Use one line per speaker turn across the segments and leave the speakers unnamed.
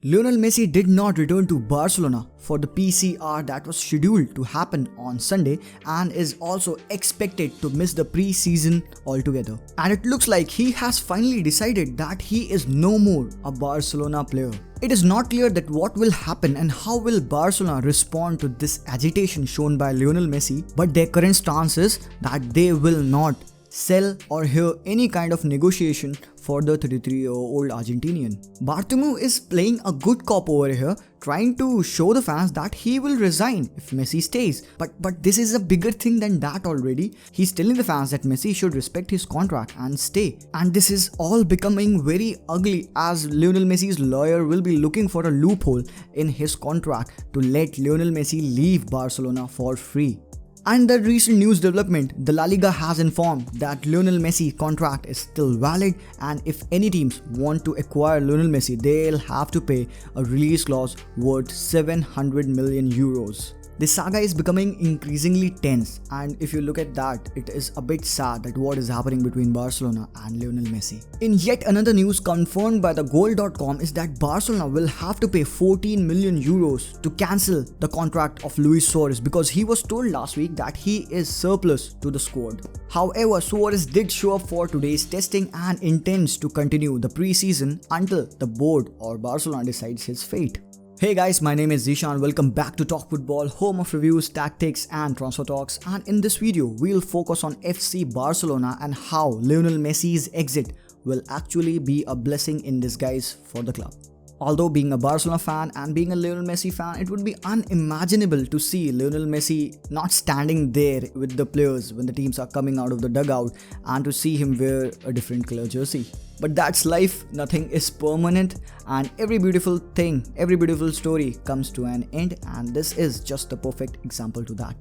Lionel Messi did not return to Barcelona for the PCR that was scheduled to happen on Sunday and is also expected to miss the pre-season altogether. And it looks like he has finally decided that he is no more a Barcelona player. It is not clear that what will happen and how will Barcelona respond to this agitation shown by Lionel Messi, but their current stance is that they will not sell or hear any kind of negotiation for the 33-year-old Argentinian. Bartomeu is playing a good cop over here, trying to show the fans that he will resign if Messi stays. But this is a bigger thing than that already. He's telling the fans that Messi should respect his contract and stay. And this is all becoming very ugly as Lionel Messi's lawyer will be looking for a loophole in his contract to let Lionel Messi leave Barcelona for free. And the recent news development, the La Liga has informed that Lionel Messi contract is still valid, and if any teams want to acquire Lionel Messi, they'll have to pay a release clause worth 700 million euros. This saga is becoming increasingly tense, and if you look at that, it is a bit sad that what is happening between Barcelona and Lionel Messi. In yet another news confirmed by the Goal.com is that Barcelona will have to pay 14 million euros to cancel the contract of Luis Suarez because he was told last week that he is surplus to the squad. However, Suarez did show up for today's testing and intends to continue the pre-season until the board or Barcelona decides his fate. Hey guys, my name is Zishan. Welcome back to Talk Football, home of reviews, tactics and transfer talks, and in this video we'll focus on FC Barcelona and how Lionel Messi's exit will actually be a blessing in disguise for the club. Although being a Barcelona fan and being a Lionel Messi fan, it would be unimaginable to see Lionel Messi not standing there with the players when the teams are coming out of the dugout and to see him wear a different color jersey. But that's life, nothing is permanent, and every beautiful thing, every beautiful story comes to an end, and this is just the perfect example to that.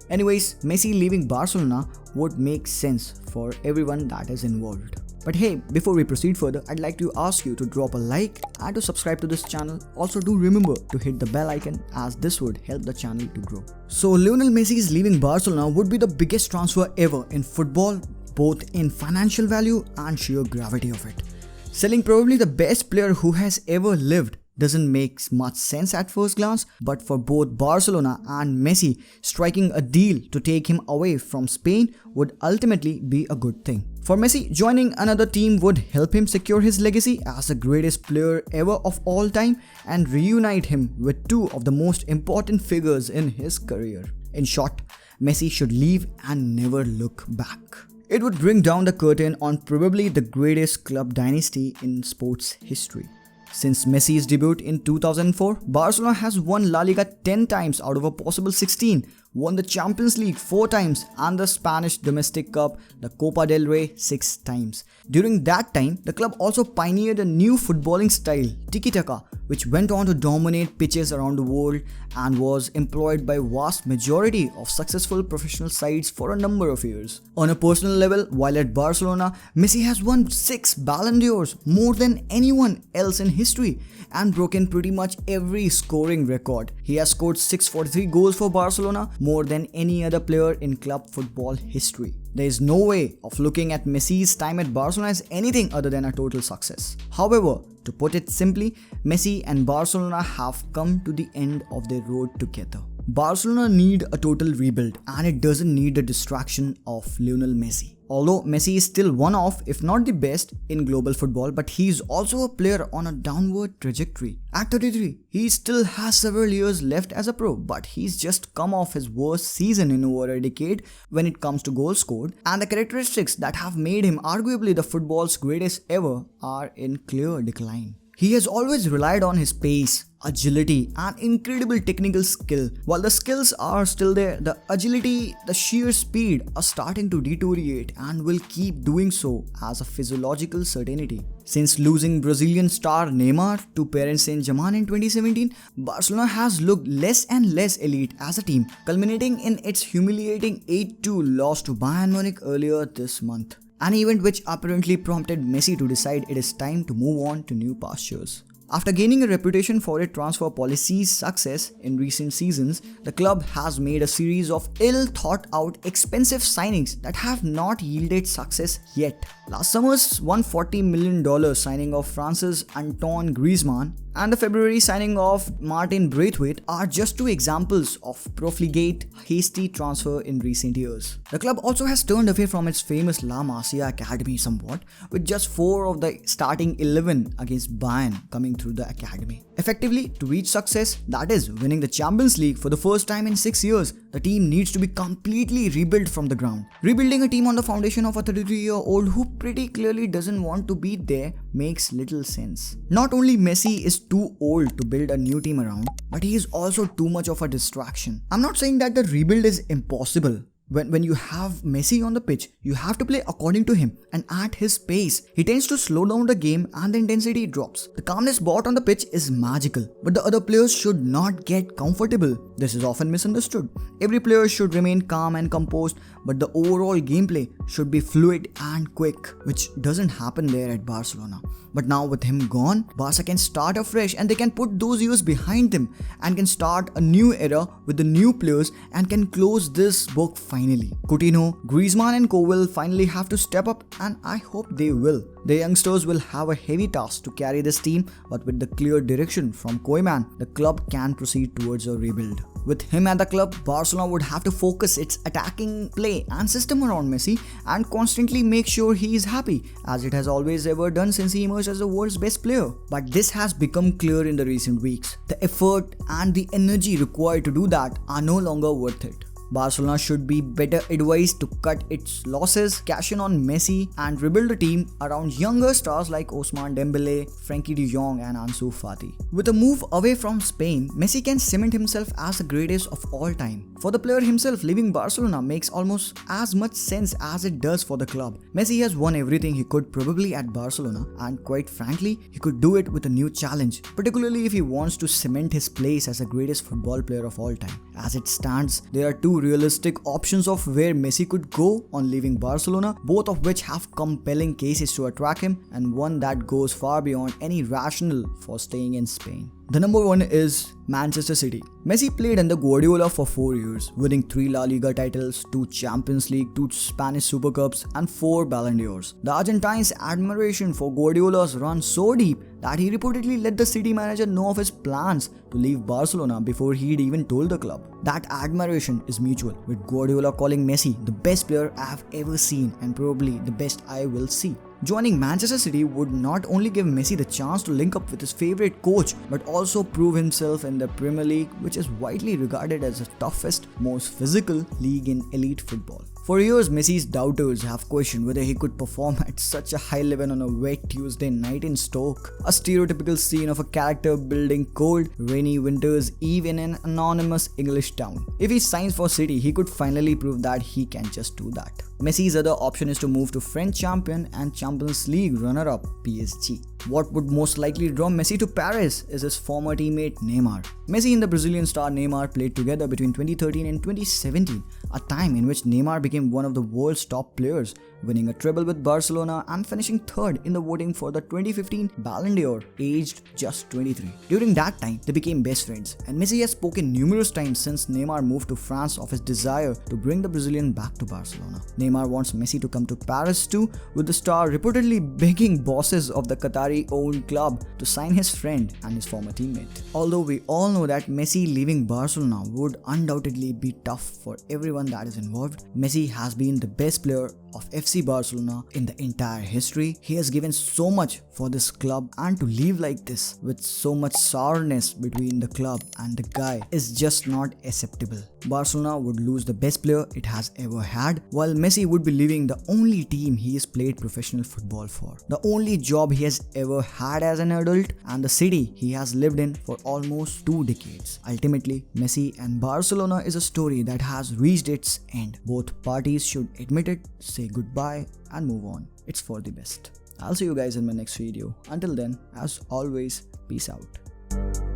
Anyways, Messi leaving Barcelona would make sense for everyone that is involved. But hey, before we proceed further, I'd like to ask you to drop a like and to subscribe to this channel. Also do remember to hit the bell icon as this would help the channel to grow. So Lionel Messi's leaving Barcelona would be the biggest transfer ever in football, both in financial value and sheer gravity of it. Selling probably the best player who has ever lived doesn't make much sense at first glance, but for both Barcelona and Messi, striking a deal to take him away from Spain would ultimately be a good thing. For Messi, joining another team would help him secure his legacy as the greatest player ever of all time and reunite him with two of the most important figures in his career. In short, Messi should leave and never look back. It would bring down the curtain on probably the greatest club dynasty in sports history. Since Messi's debut in 2004, Barcelona has won La Liga 10 times out of a possible 16, won the Champions League 4 times and the Spanish domestic cup, the Copa del Rey 6 times. During that time, the club also pioneered a new footballing style, tiki-taka, which went on to dominate pitches around the world and was employed by vast majority of successful professional sides for a number of years. On a personal level, while at Barcelona, Messi has won 6 Ballon d'Ors, more than anyone else in history, and broken pretty much every scoring record. He has scored 643 goals for Barcelona, more than any other player in club football history. There is no way of looking at Messi's time at Barcelona as anything other than a total success. However, to put it simply, Messi and Barcelona have come to the end of their road together. Barcelona need a total rebuild, and it doesn't need the distraction of Lionel Messi. Although Messi is still one of, if not the best, in global football, but he's also a player on a downward trajectory. At 33, he still has several years left as a pro, but he's just come off his worst season in over a decade when it comes to goals scored, and the characteristics that have made him arguably the football's greatest ever are in clear decline. He has always relied on his pace, agility and incredible technical skill. While the skills are still there, the agility, the sheer speed are starting to deteriorate and will keep doing so as a physiological certainty. Since losing Brazilian star Neymar to Paris Saint-Germain in 2017, Barcelona has looked less and less elite as a team, culminating in its humiliating 8-2 loss to Bayern Munich earlier this month. An event which apparently prompted Messi to decide it is time to move on to new pastures. After gaining a reputation for its transfer policy's success in recent seasons, the club has made a series of ill-thought-out, expensive signings that have not yielded success yet. Last summer's $140 million signing of France's Antoine Griezmann and the February signing of Martin Braithwaite are just two examples of profligate, hasty transfer in recent years. The club also has turned away from its famous La Masia academy somewhat, with just 4 of the starting 11 against Bayern coming through the academy. Effectively, to reach success, that is, winning the Champions League for the first time in 6 years, the team needs to be completely rebuilt from the ground. Rebuilding a team on the foundation of a 33-year-old who pretty clearly doesn't want to be there makes little sense. Not only Messi is too old to build a new team around, but he is also too much of a distraction. I'm not saying that the rebuild is impossible. When you have Messi on the pitch, you have to play according to him and at his pace. He tends to slow down the game and the intensity drops. The calmness brought on the pitch is magical, but the other players should not get comfortable. This is often misunderstood. Every player should remain calm and composed, but the overall gameplay should be fluid and quick, which doesn't happen there at Barcelona. But now with him gone, Barca can start afresh and they can put those years behind them and can start a new era with the new players and can close this book finally. Coutinho, Griezmann and Co will finally have to step up, and I hope they will. The youngsters will have a heavy task to carry this team, but with the clear direction from Koeman, the club can proceed towards a rebuild. With him at the club, Barcelona would have to focus its attacking play and system around Messi and constantly make sure he is happy, as it has always ever done since he emerged as the world's best player. But this has become clear in the recent weeks. The effort and the energy required to do that are no longer worth it. Barcelona should be better advised to cut its losses, cash in on Messi and rebuild a team around younger stars like Ousmane Dembele, Frenkie de Jong and Ansu Fati. With a move away from Spain, Messi can cement himself as the greatest of all time. For the player himself, leaving Barcelona makes almost as much sense as it does for the club. Messi has won everything he could probably at Barcelona, and quite frankly, he could do it with a new challenge, particularly if he wants to cement his place as the greatest football player of all time. As it stands, there are two realistic options of where Messi could go on leaving Barcelona, both of which have compelling cases to attract him, and one that goes far beyond any rationale for staying in Spain. The number one is Manchester City. Messi played under Guardiola for 4 years, winning 3 La Liga titles, 2 Champions League, 2 Spanish Super Cups and 4 Ballon d'Ors. The Argentine's admiration for Guardiola's run so deep that he reportedly let the City manager know of his plans to leave Barcelona before he'd even told the club. That admiration is mutual, with Guardiola calling Messi the best player I have ever seen and probably the best I will see. Joining Manchester City would not only give Messi the chance to link up with his favorite coach, but also prove himself in the Premier League, which is widely regarded as the toughest, most physical league in elite football. For years, Messi's doubters have questioned whether he could perform at such a high level on a wet Tuesday night in Stoke, a stereotypical scene of a character building cold, rainy winter's eve in an anonymous English town. If he signs for City, he could finally prove that he can just do that. Messi's other option is to move to French champion and Champions League runner-up PSG. What would most likely draw Messi to Paris is his former teammate Neymar. Messi and the Brazilian star Neymar played together between 2013 and 2017, a time in which Neymar became one of the world's top players, winning a treble with Barcelona and finishing third in the voting for the 2015 Ballon d'Or, aged just 23. During that time, they became best friends, and Messi has spoken numerous times since Neymar moved to France of his desire to bring the Brazilian back to Barcelona. Neymar wants Messi to come to Paris too, with the star reportedly begging bosses of the Qatari-owned club to sign his friend and his former teammate. Although we all know that Messi leaving Barcelona would undoubtedly be tough for everyone that is involved, Messi has been the best player of FC Barcelona in the entire history. He has given so much for this club, and to leave like this with so much sourness between the club and the guy is just not acceptable. Barcelona would lose the best player it has ever had, while Messi would be leaving the only team he has played professional football for, the only job he has ever had as an adult, and the city he has lived in for almost 2 decades. Ultimately, Messi and Barcelona is a story that has reached its end. Both parties should admit it, say goodbye and move on. It's for the best. I'll see you guys in my next video. Until then, as always, peace out.